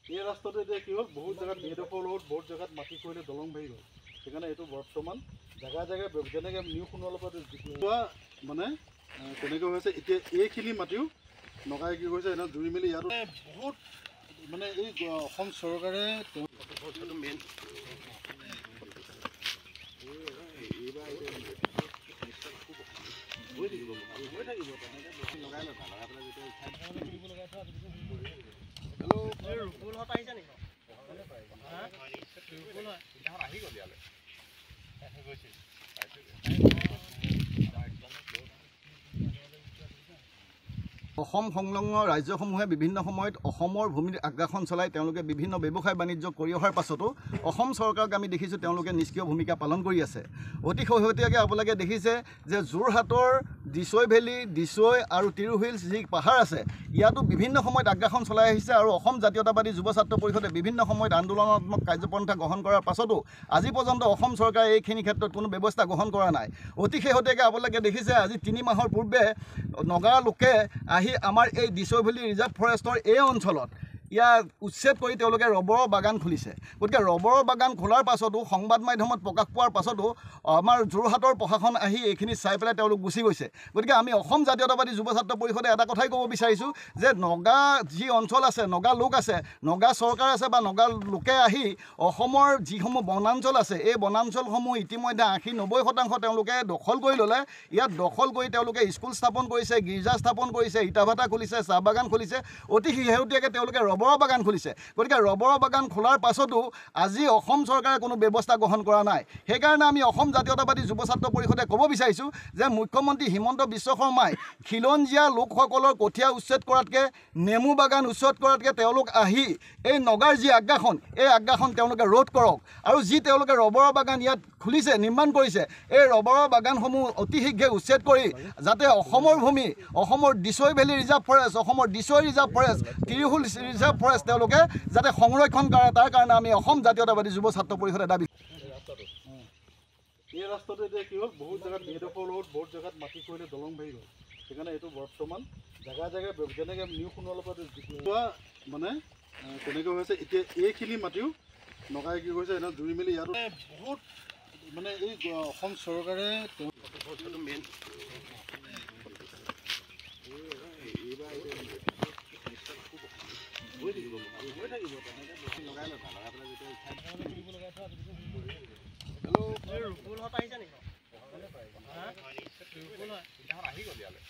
এই ৰাস্তাটো এতিয়া কি হ'ল বহুত জেগাত বেদখল হ'ল, বহুত জেগাত মাটি কৰিলে দলং ভাঙি গ'ল। সেইকাৰণে এইটো বৰ্তমান জেগাই যেনেকৈ নিউ সোণোৱালৰ পৰা মানে তেনেকৈ হৈছে। এতিয়া এইখিনি মাটিও নগাই কি কৰিছে এনে জুৰি মেলি ইয়াতো বহুত মানে এই অসম চৰকাৰে মেইন অসম সংলগ্ন ৰাজ্যসমূহে বিভিন্ন সময়ত অসমৰ ভূমিৰ আগ্ৰাসন চলাই তেওঁলোকে বিভিন্ন ব্যৱসায় বাণিজ্য কৰি অহাৰ পাছতো অসম চৰকাৰক আমি দেখিছোঁ তেওঁলোকে নিষ্ক্ৰিয় ভূমিকা পালন কৰি আছে। অতি শেহতীয়াকৈ আপোনালোকে দেখিছে যে যোৰহাটৰ দিছৈ ভেলী, দিছৈ আৰু তিৰুহিলছ যি পাহাৰ আছে ইয়াতো বিভিন্ন সময়ত আগ্ৰাসন চলাই আহিছে আৰু অসম জাতীয়তাবাদী যুৱ ছাত্ৰ পৰিষদে বিভিন্ন সময়ত আন্দোলনাত্মক কাৰ্যপন্থা গ্ৰহণ কৰাৰ পাছতো আজি পৰ্যন্ত অসম চৰকাৰে এইখিনি ক্ষেত্ৰত কোনো ব্যৱস্থা গ্ৰহণ কৰা নাই। অতি শেহতীয়াকৈ আপোনালোকে দেখিছে আজি 3 মাহৰ পূৰ্বে নগাঁৱৰ লোকে আহি আমাৰ এই দিছৈ ভেলী ৰিজাৰ্ভ ফৰেষ্টৰ এই অঞ্চলত ইয়াক উচ্ছেদ কৰি তেওঁলোকে ৰবৰৰ বাগান খুলিছে। গতিকে ৰবৰৰ বাগান খোলাৰ পাছতো সংবাদ মাধ্যমত প্ৰকাশ পোৱাৰ পাছতো আমাৰ যোৰহাটৰ প্ৰশাসন আহি এইখিনি চাই পেলাই তেওঁলোক গুচি গৈছে। গতিকে আমি অসম জাতীয়তাবাদী যুৱ ছাত্ৰ পৰিষদে এটা কথাই ক'ব বিচাৰিছোঁ যে নগা যি অঞ্চল আছে, নগা লোক আছে, নগা চৰকাৰ আছে বা নগা লোকে আহি অসমৰ যিসমূহ বনাঞ্চল আছে এই বনাঞ্চলসমূহ ইতিমধ্যে 80-90% তেওঁলোকে দখল কৰি ল'লে। ইয়াত দখল কৰি তেওঁলোকে স্কুল স্থাপন কৰিছে, গীৰ্জা স্থাপন কৰিছে, ইটা ভাটা খুলিছে, চাহ বাগান খুলিছে, অতি শেহতীয়াকৈ তেওঁলোকে ৰবৰৰ বাগান খুলিছে। গতিকে ৰবৰৰ বাগান খোলাৰ পাছতো আজি অসম চৰকাৰে কোনো ব্যৱস্থা গ্ৰহণ কৰা নাই। সেইকাৰণে আমি অসম জাতীয়তাবাদী যুৱ ছাত্ৰ পৰিষদে ক'ব বিচাৰিছোঁ যে মুখ্যমন্ত্ৰী হিমন্ত বিশ্ব শৰ্মাই খিলঞ্জীয়া লোকসকলৰ কঠীয়া উচ্ছেদ কৰাতকৈ, নেমু বাগান উচ্ছেদ কৰাতকৈ তেওঁলোক আহি এই নগাৰ যি আগ্ৰাসন এই আগ্ৰাসন তেওঁলোকে ৰোধ কৰক আৰু যি তেওঁলোকে ৰবৰৰ বাগান ইয়াত খুলিছে, নিৰ্মাণ কৰিছে, এই ৰবৰৰ বাগানসমূহ অতি শীঘ্ৰে উচ্ছেদ কৰি যাতে অসমৰ ভূমি, অসমৰ দিছৈ ভেলী ৰিজাৰ্ভ ফৰেষ্ট, অসমৰ Dishai reserve forest, তিৰুহিলছ reserve forest তেওঁলোকে যাতে সংৰক্ষণ কৰে তাৰ কাৰণে আমি অসম জাতীয়তাবাদী যুৱ ছাত্ৰ পৰিষদে দাবী। এই ৰাস্তাটো এতিয়া কি হ'ল বহুত জেগাত বেদখল হ'ল, বহুত জেগাত মাটি কৰিলে দলং ভাঙি গ'ল। সেইকাৰণে এইটো বৰ্তমান জেগাই যেনেকৈ নিউ সোণোৱালৰ পৰা মানে তেনেকৈ হৈছে। এতিয়া এইখিনি মাটিও নগাই কি কৰিছে এনে জুৰি মেলি ইয়াতো বহুত মানে এই অসম চৰকাৰে মেইন আহি গ'ল ইয়ালৈ।